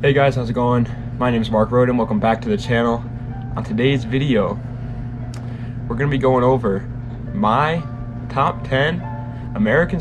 Hey guys, how's it going? My name is Mark Roden. Welcome back to the channel. On today's video, we're going to be going over my top 10 American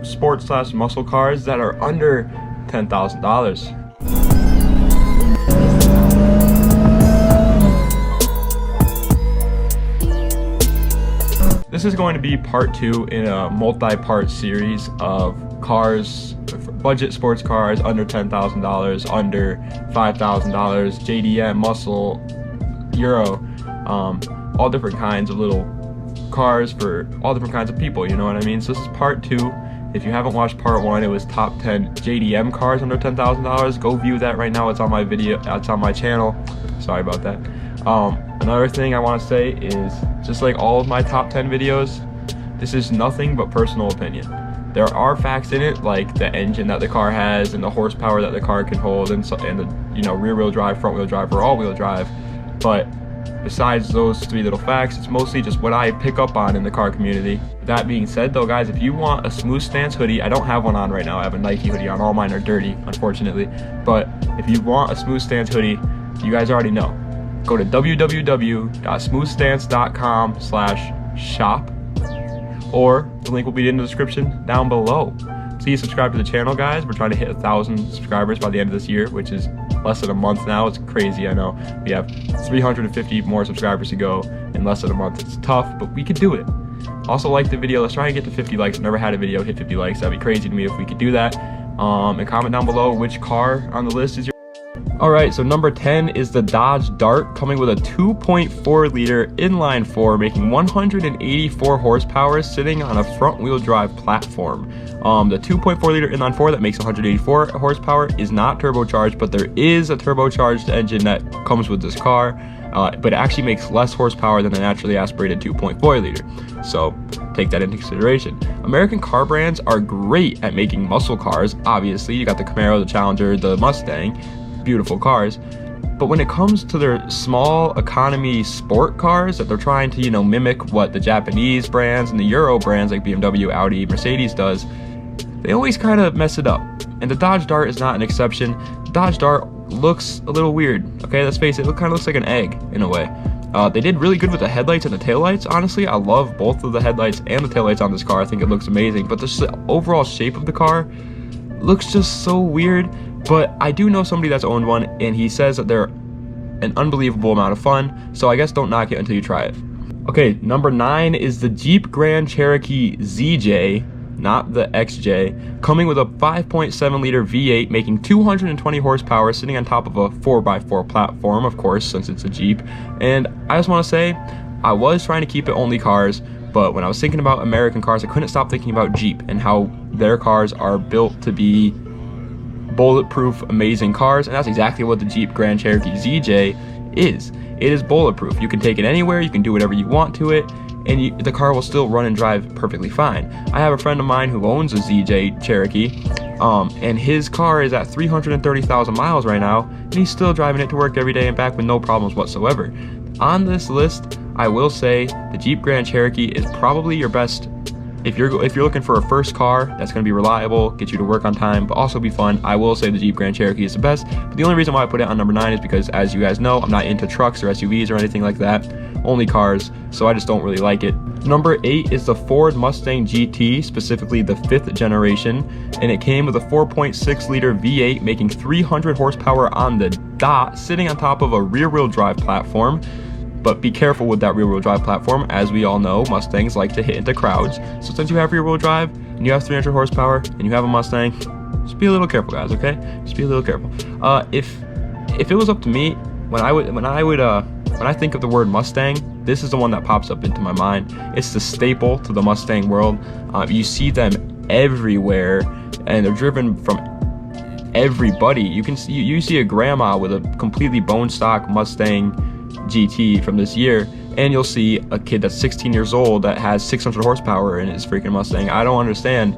sports class muscle cars that are under $10,000. This is going to be part 2 in a multi-part series of cars, budget sports cars under $10,000, under $5,000, JDM, muscle, Euro, all different kinds of little cars for all different kinds of people, you know what I mean? So this is part 2. If you haven't watched part 1, it was top 10 JDM cars under $10,000. Go view that right now. It's on my video, it's on my channel. Sorry about that. Another thing I want to say is, just like all of my top 10 videos, this is nothing but personal opinion. There are facts in it, like the engine that the car has and the horsepower that the car can hold, and the rear-wheel drive, front-wheel drive, or all-wheel drive. But besides those 3 little facts, it's mostly just what I pick up on in the car community. That being said, though, guys, if you want a SmoothStance hoodie, I don't have one on right now. I have a Nike hoodie on. All mine are dirty, unfortunately. But if you want a SmoothStance hoodie, you guys already know. Go to www.smoothstance.com/shop, or the link will be in the description down below. Please subscribe to the channel, guys. We're trying to hit 1,000 subscribers by the end of this year, which is less than a month now. It's crazy, I know. We have 350 more subscribers to go in less than a month. It's tough, but we could do it. Also, like the video. Let's try and get to 50 likes. I've never had a video hit 50 likes. That'd be crazy to me if we could do that. And comment down below which car on the list is your. Alright, so number 10 is the Dodge Dart, coming with a 2.4 liter inline 4, making 184 horsepower, sitting on a front wheel drive platform. The 2.4 liter inline 4 that makes 184 horsepower is not turbocharged, but there is a turbocharged engine that comes with this car, but it actually makes less horsepower than a naturally aspirated 2.4 liter. So take that into consideration. American car brands are great at making muscle cars. Obviously, you got the Camaro, the Challenger, the Mustang. Beautiful cars, but when it comes to their small economy sport cars that they're trying to mimic what the Japanese brands and the Euro brands like BMW, Audi, Mercedes does, they always kind of mess it up, and the Dodge Dart is not an exception. The Dodge Dart looks a little weird, okay, let's face it. It kind of looks like an egg in a way. They did really good with the headlights and the taillights. Honestly, I love both of the headlights and the taillights on this car. I think it looks amazing, but the overall shape of the car looks just so weird. But I do know somebody that's owned one, and he says that they're an unbelievable amount of fun, so I guess don't knock it until you try it. Okay, number 9 is the Jeep Grand Cherokee ZJ, not the XJ, coming with a 5.7 liter V8, making 220 horsepower, sitting on top of a 4x4 platform, of course, since it's a Jeep. And I just want to say, I was trying to keep it only cars, but when I was thinking about American cars, I couldn't stop thinking about Jeep and how their cars are built to be bulletproof, amazing cars, and that's exactly what the Jeep Grand Cherokee ZJ is. It is bulletproof. You can take it anywhere, you can do whatever you want to it, and the car will still run and drive perfectly fine. I have a friend of mine who owns a ZJ Cherokee, and his car is at 330,000 miles right now, and he's still driving it to work every day and back with no problems whatsoever. On this list, I will say the Jeep Grand Cherokee is probably your best. If you're looking for a first car that's going to be reliable, get you to work on time, but also be fun, I will say the Jeep Grand Cherokee is the best. But the only reason why I put it on number 9 is because, as you guys know, I'm not into trucks or SUVs or anything like that. Only cars, so I just don't really like it. Number 8 is the Ford Mustang GT, specifically the 5th generation, and it came with a 4.6 liter V8, making 300 horsepower on the dot, sitting on top of a rear-wheel drive platform. But be careful with that rear-wheel drive platform. As we all know, Mustangs like to hit into crowds. So since you have rear-wheel drive and you have 300 horsepower and you have a Mustang, just be a little careful, guys. Okay, just be a little careful. If it was up to me, when I think of the word Mustang, this is the one that pops up into my mind. It's the staple to the Mustang world. You see them everywhere, and they're driven from everybody. You see a grandma with a completely bone stock Mustang GT from this year, and you'll see a kid that's 16 years old that has 600 horsepower in his freaking Mustang. I don't understand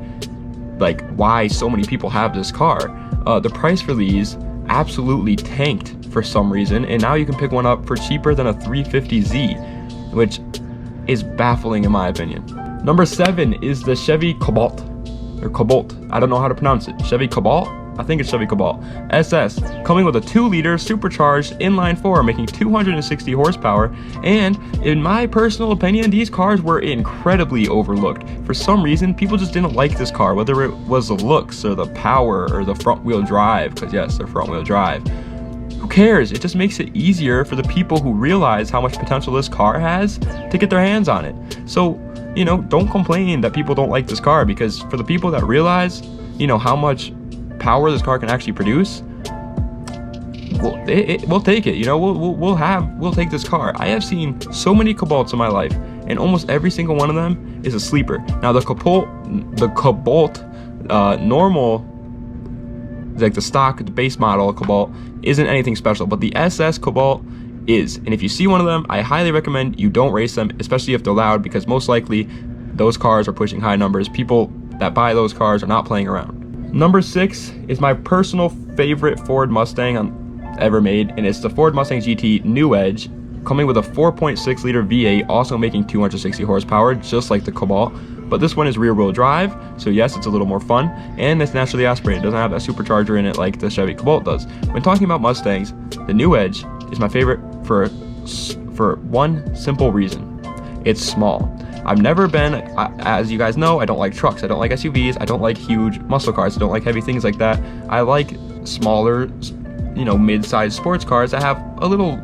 like why so many people have this car. The price for these absolutely tanked for some reason, and now you can pick one up for cheaper than a 350Z, which is baffling in my opinion. Number 7 is the Chevy Cobalt, or Cobalt. I don't know how to pronounce it. Chevy Cobalt. I think it's Chevy Cobalt SS, coming with a 2-liter supercharged inline-4, making 260 horsepower. And in my personal opinion, these cars were incredibly overlooked. For some reason, people just didn't like this car, whether it was the looks or the power or the front-wheel drive, because yes, they're front-wheel drive. Who cares? It just makes it easier for the people who realize how much potential this car has to get their hands on it. So, you know, don't complain that people don't like this car, because for the people that realize, you know, how much power this car can actually produce, we'll take it. You know, we'll take this car. I have seen so many Cobalts in my life, and almost every single one of them is a sleeper. Now the Cobalt normal, like the stock, the base model Cobalt, isn't anything special, but the SS Cobalt is. And if you see one of them, I highly recommend you don't race them, especially if they're loud, because most likely those cars are pushing high numbers. People that buy those cars are not playing around. Number 6 is my personal favorite Ford Mustang ever made, and it's the Ford Mustang GT New Edge, coming with a 4.6 liter V8, also making 260 horsepower, just like the Cobalt. But this one is rear-wheel drive, so yes, it's a little more fun, and it's naturally aspirated. It doesn't have that supercharger in it like the Chevy Cobalt does. When talking about Mustangs, the New Edge is my favorite for one simple reason. It's small. I've never been, as you guys know, I don't like trucks, I don't like SUVs, I don't like huge muscle cars, I don't like heavy things like that. I like smaller, you know, mid-sized sports cars that have a little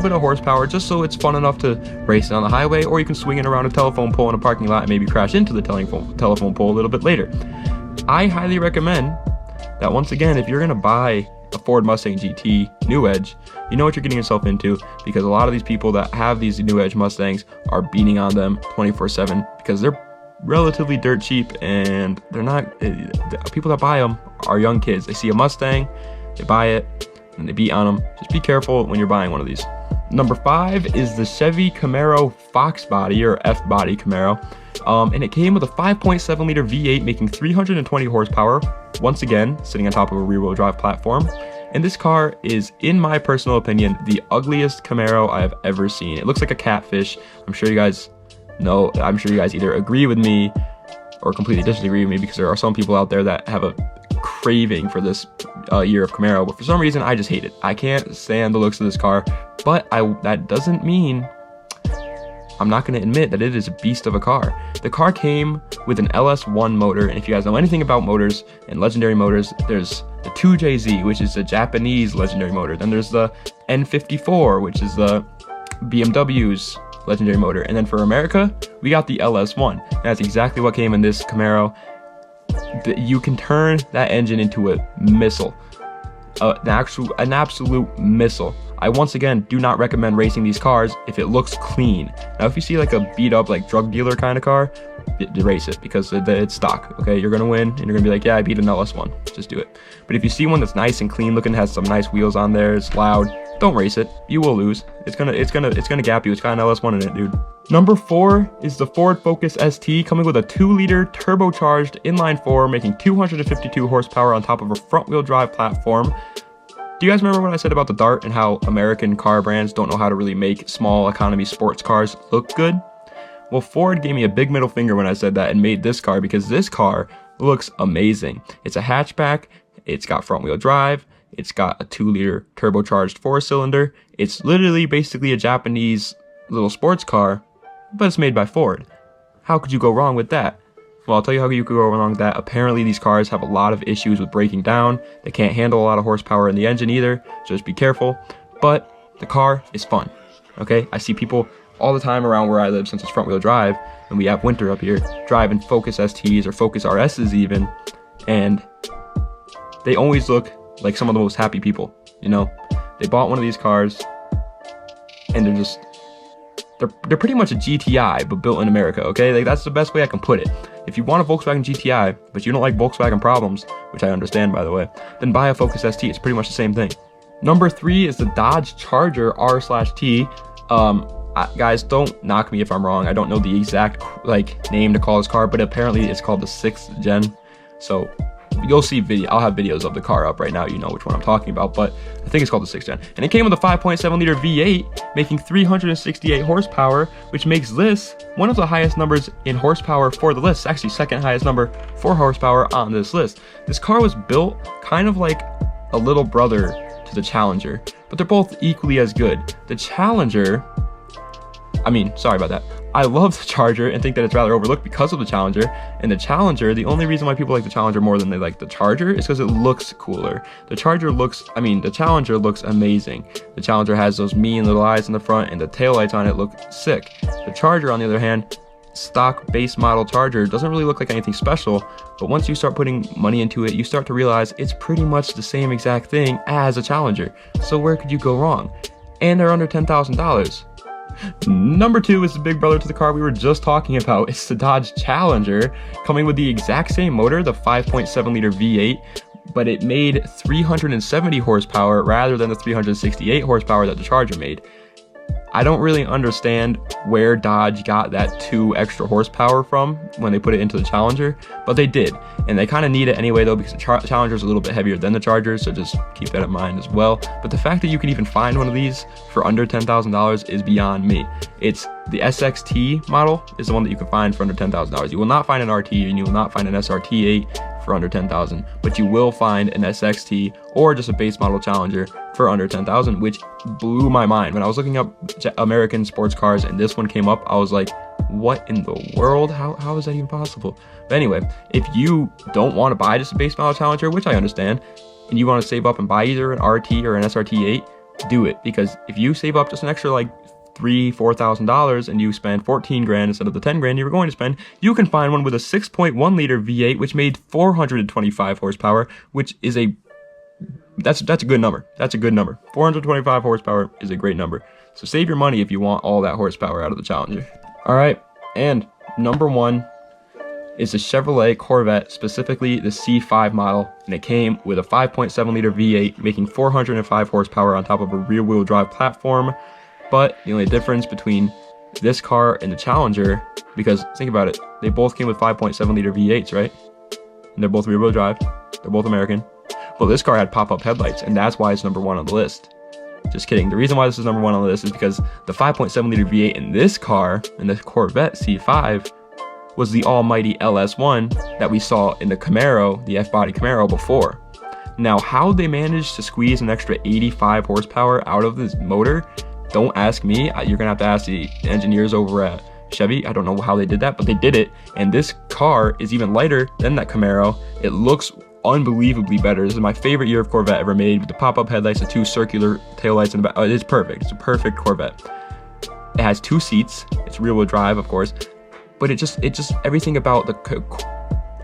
bit of horsepower, just so it's fun enough to race it on the highway, or you can swing it around a telephone pole in a parking lot and maybe crash into the telephone pole a little bit later. I highly recommend that, once again, if you're gonna buy a Ford Mustang GT New Edge, you know what you're getting yourself into, because a lot of these people that have these New Edge Mustangs are beating on them 24/7 because they're relatively dirt cheap, and they're not, people that buy them are young kids. They see a Mustang, they buy it, and they beat on them. Just be careful when you're buying one of these. Number 5 is the Chevy Camaro Fox Body, or F Body Camaro, and it came with a 5.7 liter V8 making 320 horsepower, once again sitting on top of a rear-wheel drive platform. And this car is, in my personal opinion, the ugliest Camaro I have ever seen. It looks like a catfish. I'm sure you guys know, I'm sure you guys either agree with me or completely disagree with me, because there are some people out there that have a craving for this year of Camaro, but for some reason I just hate it. I can't stand the looks of this car, but that doesn't mean I'm not going to admit that it is a beast of a car. The car came with an LS1 motor, and if you guys know anything about motors and legendary motors, there's the 2JZ, which is the Japanese legendary motor. Then there's the N54, which is the BMW's legendary motor. And then for America, we got the LS1. And that's exactly what came in this Camaro. You can turn that engine into a missile, an absolute missile. I once again do not recommend racing these cars if it looks clean. Now, if you see like a beat up, like drug dealer kind of car, race it, because it's stock. Okay, you're gonna win, and you're gonna be like, yeah, I beat an LS1. Just do it. But if you see one that's nice and clean looking, has some nice wheels on there, it's loud, don't race it. You will lose. It's gonna gap you. It's got an LS1 in it, dude. Number 4 is the Ford Focus ST, coming with a 2-liter turbocharged inline-4, making 252 horsepower on top of a front-wheel drive platform. Do you guys remember what I said about the Dart and how American car brands don't know how to really make small economy sports cars look good? Well, Ford gave me a big middle finger when I said that and made this car, because this car looks amazing. It's a hatchback, it's got front-wheel drive, it's got a 2-liter turbocharged 4-cylinder. It's literally basically a Japanese little sports car, but it's made by Ford. How could you go wrong with that? Well, I'll tell you how you could go wrong with that. Apparently, these cars have a lot of issues with breaking down. They can't handle a lot of horsepower in the engine either, so just be careful. But the car is fun, okay? I see people all the time around where I live, since it's front-wheel drive, and we have winter up here, driving Focus STs or Focus RSs even, and they always look like some of the most happy people, you know? They bought one of these cars, and they're pretty much a GTI, but built in America, okay? Like, that's the best way I can put it. If you want a Volkswagen GTI, but you don't like Volkswagen problems, which I understand, by the way, then buy a Focus ST. It's pretty much the same thing. Number 3 is the Dodge Charger R/T. Guys, don't knock me if I'm wrong. I don't know the exact name to call this car, but apparently it's called the 6th gen. So you'll see I'll have videos of the car up right now, you know which one I'm talking about, but I think it's called the 6th gen. And it came with a 5.7 liter V8 making 368 horsepower, which makes this one of the highest numbers in horsepower for the list. It's actually second highest number for horsepower on this list. This car was built kind of like a little brother to the Challenger, but they're both equally as good. The Challenger, sorry about that. I love the Charger and think that it's rather overlooked because of the Challenger. And the Challenger, the only reason why people like the Challenger more than they like the Charger is because it looks cooler. The Challenger looks amazing. The Challenger has those mean little eyes in the front, and the taillights on it look sick. The Charger, on the other hand, stock base model Charger, doesn't really look like anything special, but once you start putting money into it, you start to realize it's pretty much the same exact thing as a Challenger. So where could you go wrong? And they're under $10,000. Number 2 is the big brother to the car we were just talking about. It's the Dodge Challenger, coming with the exact same motor, the 5.7 liter V8, but it made 370 horsepower rather than the 368 horsepower that the Charger made. I don't really understand where Dodge got that 2 extra horsepower from when they put it into the Challenger, but they did. And they kind of need it anyway though, because the Challenger is a little bit heavier than the Charger, so just keep that in mind as well. But the fact that you can even find one of these for under $10,000 is beyond me. It's the SXT model is the one that you can find for under $10,000. You will not find an RT and you will not find an SRT8 for under $10,000, but you will find an SXT or just a base model Challenger for under $10,000, which blew my mind. When I was looking up American sports cars and this one came up, I was like, what in the world? How is that even possible? But anyway, if you don't want to buy just a base model Challenger, which I understand, and you want to save up and buy either an RT or an SRT8, do it. Because if you save up just an extra like $4,000 and you spend 14 grand instead of the 10 grand you were going to spend, you can find one with a 6.1 liter V8 which made 425 horsepower, which is that's a good number. That's a good number. 425 horsepower is a great number. So save your money if you want all that horsepower out of the Challenger. All right, and number 1 is the Chevrolet Corvette, specifically the C5 model, and it came with a 5.7 liter V8 making 405 horsepower on top of a rear-wheel drive platform. But the only difference between this car and the Challenger, because think about it, they both came with 5.7 liter V8s, right? And they're both rear-wheel drive, they're both American. Well, this car had pop-up headlights, and that's why it's number 1 on the list. Just kidding. The reason why this is number 1 on the list is because the 5.7 liter V8 in this car, in the Corvette C5, was the almighty LS1 that we saw in the Camaro, the F-body Camaro before. Now, how they managed to squeeze an extra 85 horsepower out of this motor, don't ask me. You're gonna have to ask the engineers over at Chevy. I don't know how they did that, but they did it. And this car is even lighter than that Camaro. It looks unbelievably better. This is my favorite year of Corvette ever made, with the pop-up headlights, the 2 circular taillights in the back. Oh, it's perfect. It's a perfect Corvette. It has 2 seats. It's rear-wheel drive, of course, but it just everything about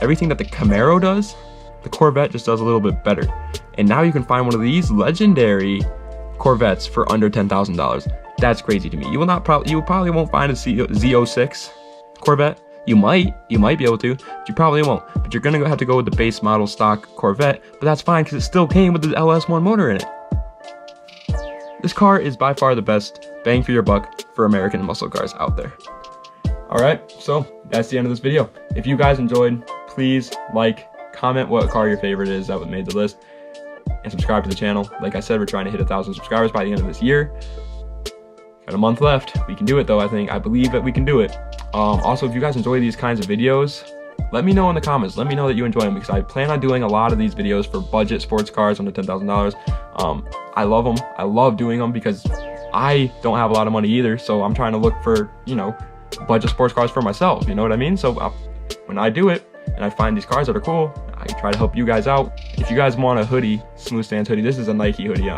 everything that the Camaro does, the Corvette just does a little bit better. And now you can find one of these legendary Corvettes for under $10,000. That's crazy to me. You probably won't find a Z06 Corvette. You might be able to, but you probably won't. But you're gonna have to go with the base model stock Corvette, but that's fine because it still came with the LS1 motor in it. This car is by far the best bang for your buck for American muscle cars out there. Alright, so that's the end of this video. If you guys enjoyed, please like, comment what car your favorite is that made the list, and subscribe to the channel. Like I said, we're trying to hit 1,000 subscribers by the end of this year. Got a month left. We can do it though, I believe that we can do it. Also, if you guys enjoy these kinds of videos, let me know in the comments. Let me know that you enjoy them, because I plan on doing a lot of these videos for budget sports cars under $10,000. I love them. I love doing them because I don't have a lot of money either. So I'm trying to look for, budget sports cars for myself. You know what I mean? So when I do it and I find these cars that are cool, I try to help you guys out. If you guys want a hoodie, SmoothStance hoodie, this is a Nike hoodie.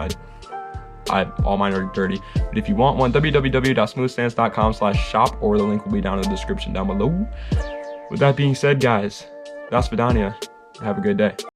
All mine are dirty, but if you want one, www.smoothstance.com/shop, or the link will be down in the description down below. With that being said, guys, das vidania. Have a good day.